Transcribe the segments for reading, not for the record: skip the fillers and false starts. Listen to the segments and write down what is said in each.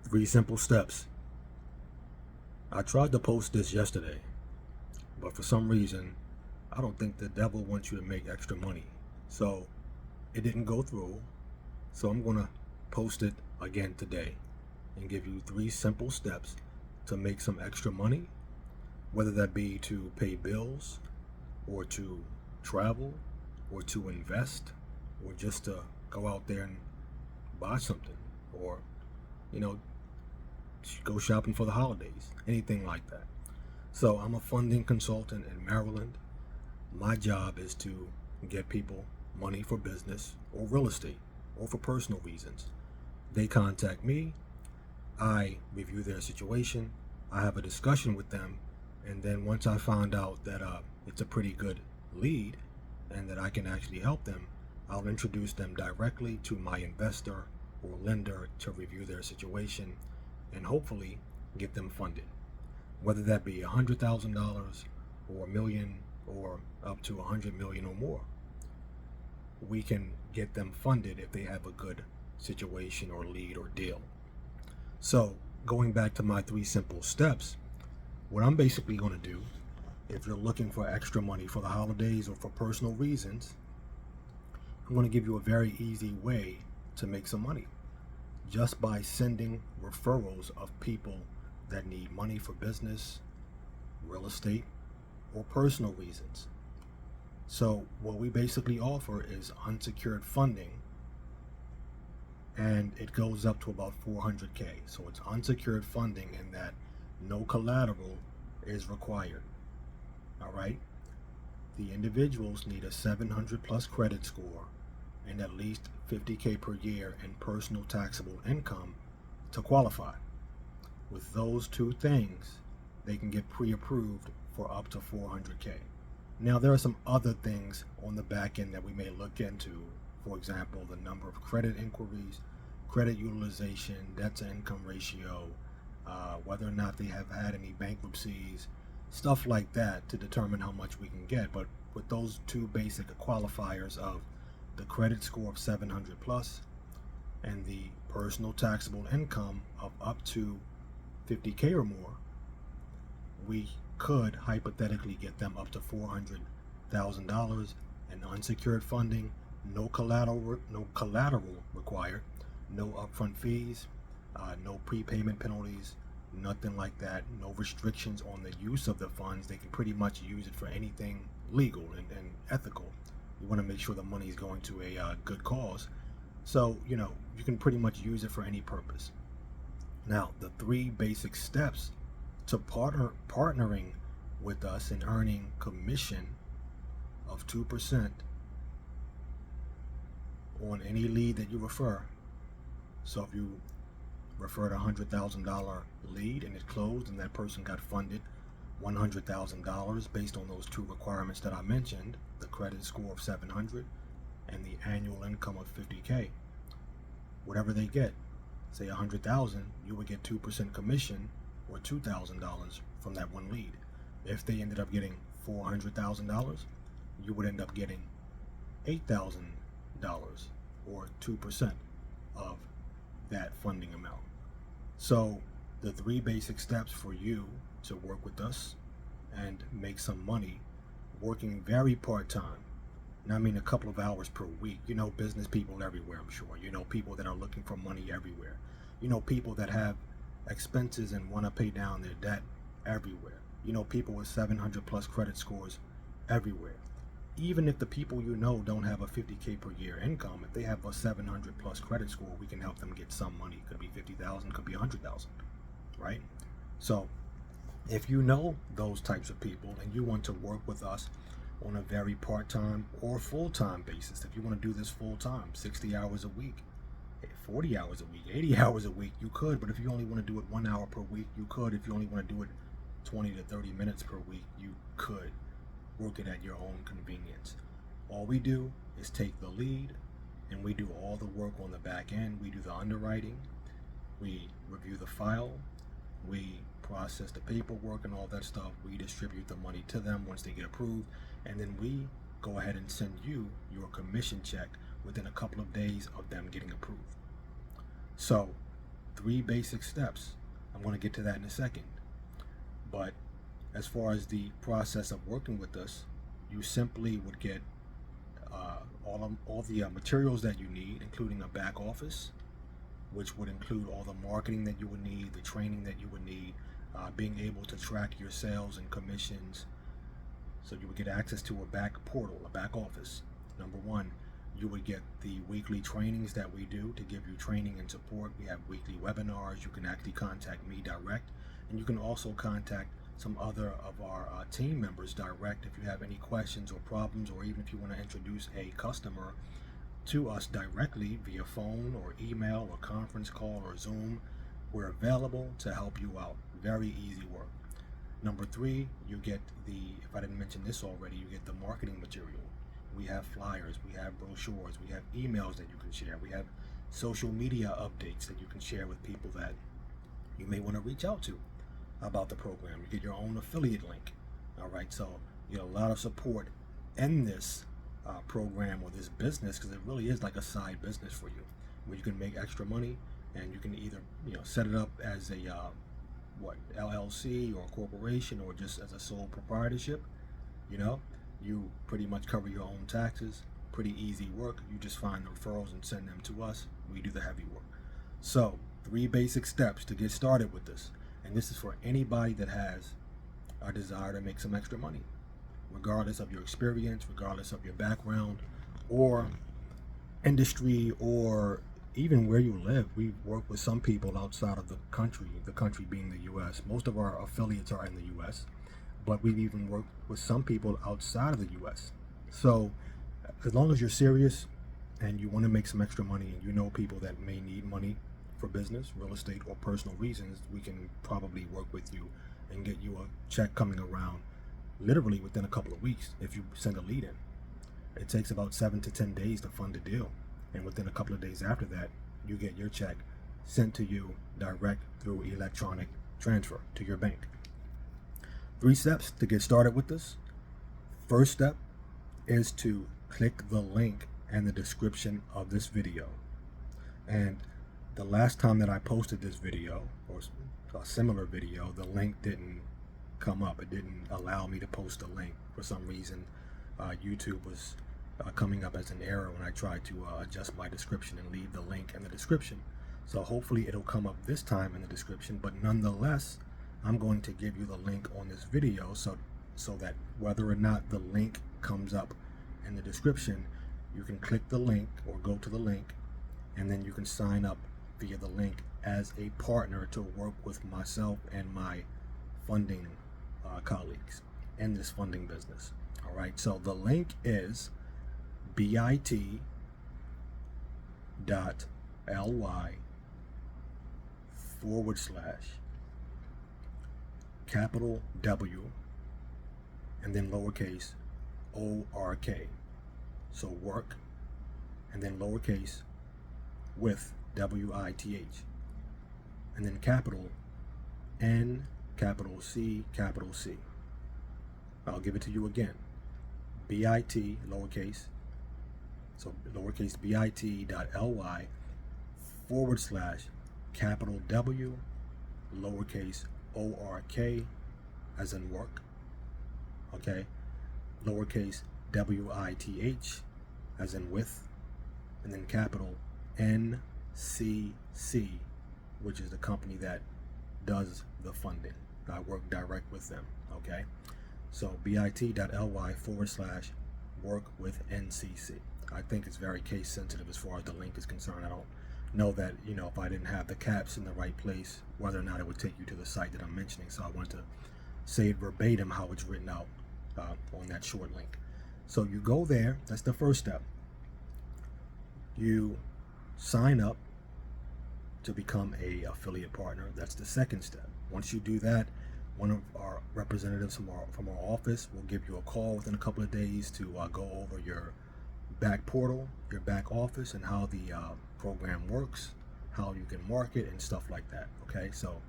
3 simple steps. I tried to post this yesterday, but for some reason, I don't think the devil wants you to make extra money. So it didn't go through. So I'm going to post it again today and give you 3 simple steps to make some extra money, whether that be to pay bills or to travel or to invest or just to go out there and buy something or, you know, go shopping for the holidays, anything like that. So I'm a funding consultant in Maryland. My job is to get people money for business or real estate or for personal reasons. They contact me, I review their situation, I have a discussion with them, and then once I find out that it's a pretty good lead and that I can actually help them, I'll introduce them directly to my investor or lender to review their situation and hopefully get them funded, whether that be $100,000 or $1 million or up to $100 million or more. We can get them funded if they have a good situation or lead or deal. So going back to my 3 simple steps, what I'm basically going to do, if you're looking for extra money for the holidays or for personal reasons, I'm going to give you a very easy way to make some money just by sending referrals of people that need money for business, real estate, or personal reasons. So what we basically offer is unsecured funding, and it goes up to about $400K. So it's unsecured funding in that no collateral is required. All right. The individuals need a 700 plus credit score and at least $50K per year in personal taxable income to qualify. With those 2 things, they can get pre-approved for up to $400K. Now, there are some other things on the back end that we may look into. For example, the number of credit inquiries, credit utilization, debt to income ratio, whether or not they have had any bankruptcies, stuff like that to determine how much we can get. But with those 2 basic qualifiers of the credit score of 700 plus and the personal taxable income of up to 50K or more, we could hypothetically get them up to $400,000 in unsecured funding, no collateral required, no upfront fees, no prepayment penalties, nothing like that, no restrictions on the use of the funds. They can pretty much use it for anything legal and ethical. You want to make sure the money is going to a good cause. So, you can pretty much use it for any purpose. Now, the 3 basic steps to partnering with us and earning commission of 2% on any lead that you refer. So if you referred a $100,000 lead and it closed and that person got funded $100,000 based on those 2 requirements that I mentioned, the credit score of 700 and the annual income of 50K, whatever they get, say 100,000, you would get 2% commission or $2,000 from that one lead. If they ended up getting $400,000, you would end up getting $8,000 or 2% of that funding amount. So the 3 basic steps for you to work with us and make some money working very part-time. And I mean a couple of hours per week. Business people everywhere, I'm sure. People that are looking for money everywhere. People that have expenses and want to pay down their debt everywhere. People with 700 plus credit scores everywhere. Even if the people don't have a 50K per year income, if they have a 700 plus credit score, we can help them get some money. Could be 50,000, could be 100,000, right? So if you know those types of people and you want to work with us on a very part-time or full-time basis, if you want to do this full-time, 60 hours a week, 40 hours a week, 80 hours a week, you could. But if you only want to do it 1 hour per week, you could. If you only want to do it 20 to 30 minutes per week, you could. Work it at your own convenience. All we do is take the lead and we do all the work on the back end. We do the underwriting, we review the file, we process the paperwork and all that stuff. We distribute the money to them once they get approved, and then we go ahead and send you your commission check within a couple of days of them getting approved. So 3 basic steps. I'm going to get to that in a second. But as far as the process of working with us, you simply would get all the materials that you need, including a back office, which would include all the marketing that you would need, the training that you would need, being able to track your sales and commissions. So you would get access to a back portal, a back office. Number one, you would get the weekly trainings that we do to give you training and support. We have weekly webinars. You can actually contact me direct, and you can also contact some other of our team members direct if you have any questions or problems, or even if you want to introduce a customer to us directly via phone or email or conference call or Zoom. We're available to help you out. Very easy work. Number three, you get if I didn't mention this already, you get the marketing material. We have flyers, we have brochures, we have emails that you can share, we have social media updates that you can share with people that you may want to reach out to about the program. You get your own affiliate link. All right, so you get a lot of support in this program or this business, because it really is like a side business for you, where you can make extra money, and you can either set it up as a LLC or a corporation, or just as a sole proprietorship. You pretty much cover your own taxes. Pretty easy work. You just find the referrals and send them to us. We do the heavy work. So 3 basic steps to get started with this. And this is for anybody that has a desire to make some extra money, regardless of your experience, regardless of your background or industry, or even where you live. We work with some people outside of the country being the U.S. Most of our affiliates are in the U.S., but we've even worked with some people outside of the U.S. So as long as you're serious and you want to make some extra money, and you know people that may need money for business, real estate, or personal reasons, we can probably work with you and get you a check coming around literally within a couple of weeks if you send a lead in. It takes about 7 to 10 days to fund a deal, and within a couple of days after that, you get your check sent to you direct through electronic transfer to your bank. 3 steps to get started with this. First step is to click the link in the description of this video. And the last time that I posted this video, or a similar video, the link didn't come up. It didn't allow me to post a link. For some reason, YouTube was coming up as an error when I tried to adjust my description and leave the link in the description. So hopefully it'll come up this time in the description, but nonetheless, I'm going to give you the link on this video so that whether or not the link comes up in the description, you can click the link or go to the link, and then you can sign up via the link as a partner to work with myself and my funding colleagues in this funding business. All right, so the link is bit.ly capital W and then lowercase ORK. So work and then lowercase with WITH, and then capital N, capital C, capital C. I'll give it to you again. BIT lowercase, so lowercase bit.ly / capital W lowercase ORK as in work, okay, lowercase WITH as in with, and then capital NCC, which is the company that does the funding. I work direct with them, okay? So bit.ly / work with NCC. I think it's very case sensitive as far as the link is concerned. I don't know that, if I didn't have the caps in the right place, whether or not it would take you to the site that I'm mentioning. So I want to say it verbatim how it's written out on that short link. So you go there. That's the first step. You sign up to become a affiliate partner. That's the second step. Once you do that, one of our representatives from our office will give you a call within a couple of days to go over your back portal, your back office, and how the program works, how you can market and stuff like that. Okay, so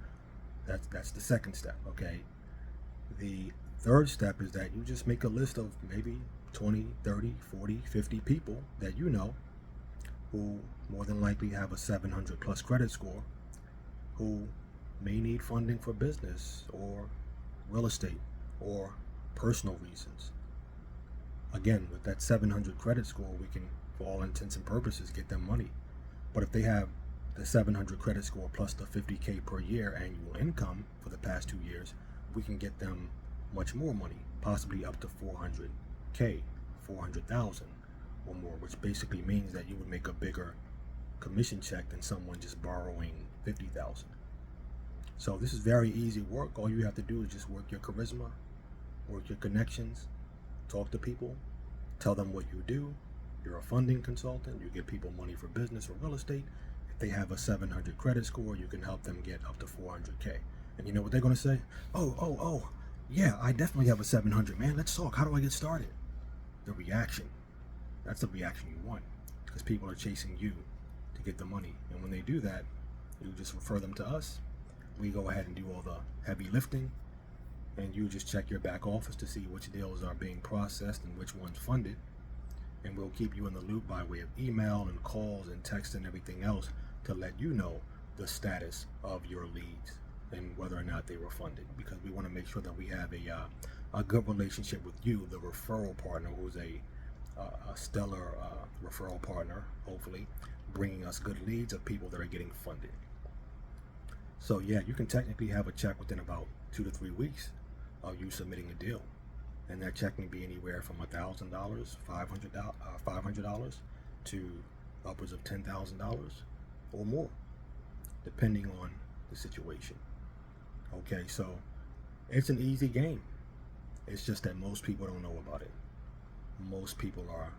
that's the second step. Okay, the third step is that you just make a list of maybe 20, 30, 40, 50 people that you know who more than likely have a 700 plus credit score, who may need funding for business or real estate or personal reasons. Again, with that 700 credit score, we can, for all intents and purposes, get them money. But if they have the 700 credit score plus the 50K per year annual income for the past 2 years, we can get them much more money, possibly up to 400K, 400,000 or more, which basically means that you would make a bigger commission check than someone just borrowing 50,000. So this is very easy work. All you have to do is just work your charisma, work your connections, talk to people, tell them what you do. You're a funding consultant. You give people money for business or real estate. If they have a 700 credit score, you can help them get up to 400K. And you know what they're going to say? Oh, yeah, I definitely have a 700, man. Let's talk. How do I get started? The reaction. That's the reaction you want, because people are chasing you to get the money. And when they do that, you just refer them to us. We go ahead and do all the heavy lifting, and you just check your back office to see which deals are being processed and which ones funded. And we'll keep you in the loop by way of email and calls and text and everything else to let you know the status of your leads and whether or not they were funded, because we want to make sure that we have a good relationship with you, the referral partner, who's a stellar referral partner, hopefully bringing us good leads of people that are getting funded. So yeah, you can technically have a check within about 2 to 3 weeks of you submitting a deal, and that check can be anywhere from $1,000, $500 to upwards of $10,000 or more, depending on the situation. Okay, so it's an easy game. It's just that most people don't know about it. Most people are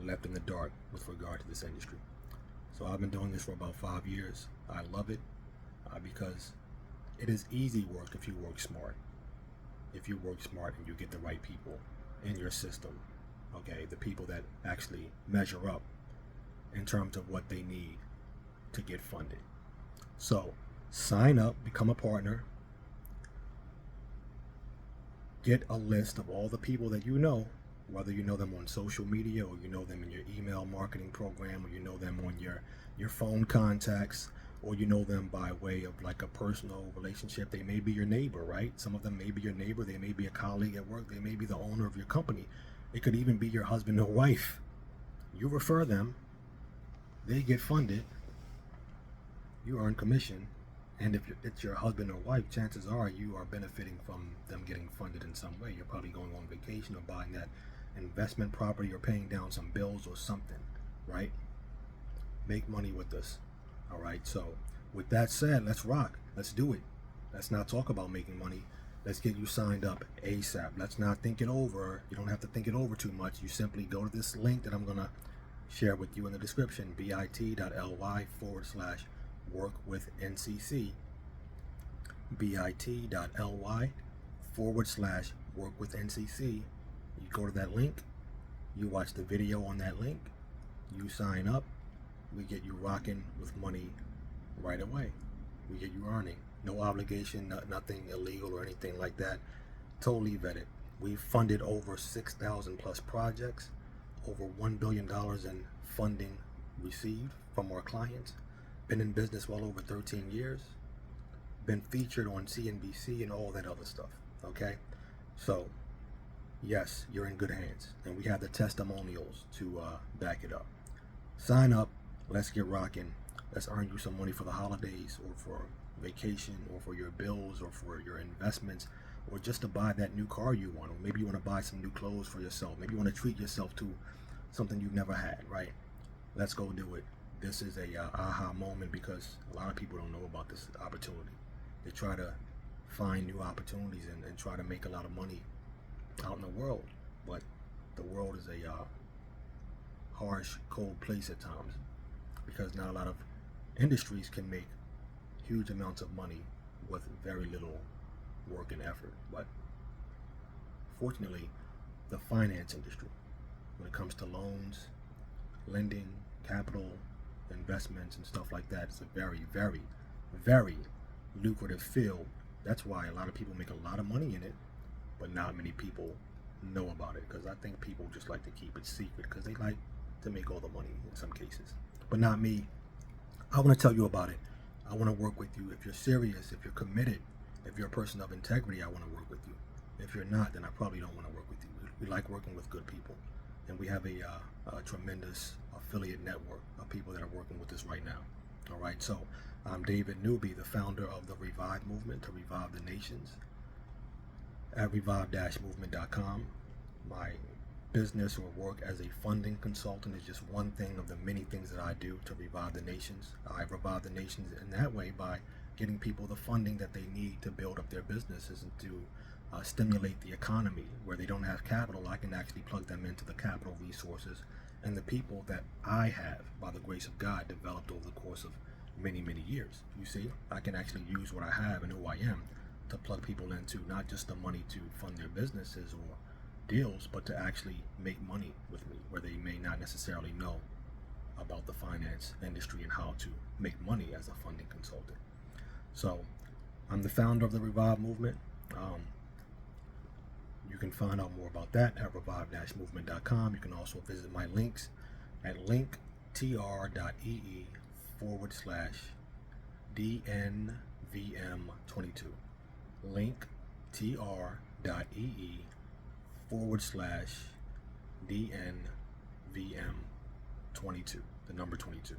left in the dark with regard to this industry. So I've been doing this for about 5 years. I love it because it is easy work if you work smart. If you work smart and you get the right people in your system, okay, the people that actually measure up in terms of what they need to get funded. So sign up, become a partner, get a list of all the people that you know, whether you know them on social media or you know them in your email marketing program, or you know them on your phone contacts, or you know them by way of like a personal relationship. They may be your neighbor, right? Some of them may be your neighbor. They may be a colleague at work. They may be the owner of your company. It could even be your husband or wife. You refer them, they get funded, you earn commission. And if it's your husband or wife, chances are you are benefiting from them getting funded in some way. You're probably going on vacation or buying that investment property or paying down some bills or something, right? Make money with us. All right, so with that said, let's rock. Let's do it. Let's not talk about making money. Let's get you signed up ASAP. Let's not think it over. You don't have to think it over too much. You simply go to this link that I'm going to share with you in the description, bit.ly/workwithncc, bit.ly/workwithncc. You go to that link, you watch the video on that link, you sign up, we get you rocking with money right away. We get you earning. No obligation, nothing illegal or anything like that. Totally vetted. We've funded over 6,000 plus projects, over $1 billion in funding received from our clients. Been in business well over 13 years. Been featured on CNBC and all that other stuff. Okay? So, yes, you're in good hands. And we have the testimonials to back it up. Sign up. Let's get rocking. Let's earn you some money for the holidays, or for vacation, or for your bills, or for your investments, or just to buy that new car you want, or maybe you want to buy some new clothes for yourself. Maybe you want to treat yourself to something you've never had, right? Let's go do it. This is a aha moment, because a lot of people don't know about this opportunity. They try to find new opportunities and try to make a lot of money out in the world, but the world is a harsh, cold place at times, because not a lot of industries can make huge amounts of money with very little work and effort. But fortunately, the finance industry, when it comes to loans, lending, capital, investments and stuff like that, it's a very, very, very lucrative field. That's why a lot of people make a lot of money in it, but not many people know about it, because I think people just like to keep it secret because they like to make all the money in some cases. But not me. I want to tell you about it. I want to work with you. If you're serious, if you're committed, if you're a person of integrity, I want to work with you. If you're not, then I probably don't want to work with you. We like working with good people, and we have a tremendous affiliate network of people that are working with us right now. All right, so I'm David Newby, the founder of the Revive Movement to revive the nations at revive-movement.com. My business or work as a funding consultant is just one thing of the many things that I do to revive the nations. I revive the nations in that way by getting people the funding that they need to build up their businesses and to stimulate the economy. Where they don't have capital, I can actually plug them into the capital resources and the people that I have, by the grace of God, developed over the course of many, many years. You see, I can actually use what I have and who I am to plug people into not just the money to fund their businesses or deals, but to actually make money with me where they may not necessarily know about the finance industry and how to make money as a funding consultant. So I'm the founder of the Revive Movement. You can find out more about that at revive-movement.com. You can also visit my links at linktr.ee/DNVM22. linktr.ee/DNVM22, the number 22.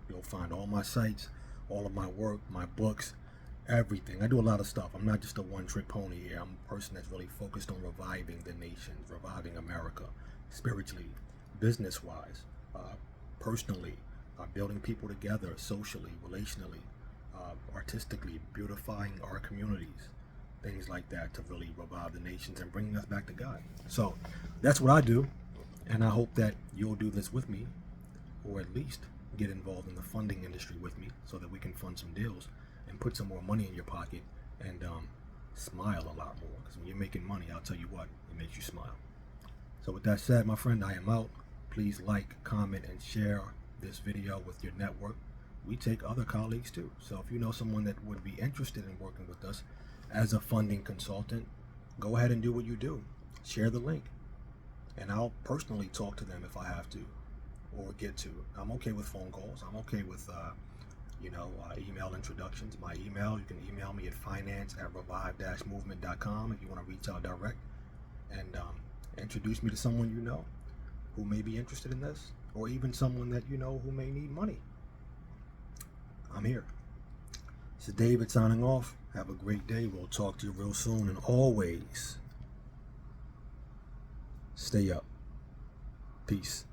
You'll find all my sites, all of my work, my books, everything. I do a lot of stuff. I'm not just a one-trick pony here. I'm a person that's really focused on reviving the nations, reviving America, spiritually, business-wise, personally, building people together, socially, relationally, artistically, beautifying our communities, things like that, to really revive the nations and bringing us back to God. So that's what I do, and I hope that you'll do this with me, or at least get involved in the funding industry with me so that we can fund some deals and put some more money in your pocket and smile a lot more. Because when you're making money, I'll tell you what, it makes you smile. So with that said, my friend, I am out. Please like, comment, and share this video with your network. We take other colleagues too. So if you know someone that would be interested in working with us as a funding consultant, go ahead and do what you do. Share the link. And I'll personally talk to them if I have to, or get to. I'm okay with phone calls. I'm okay with email introductions. My email, you can email me at finance@revive-movement.com if you want to reach out direct and introduce me to someone you know who may be interested in this, or even someone that you know who may need money. I'm here. This is David signing off. Have a great day. We'll talk to you real soon, and always stay up. Peace.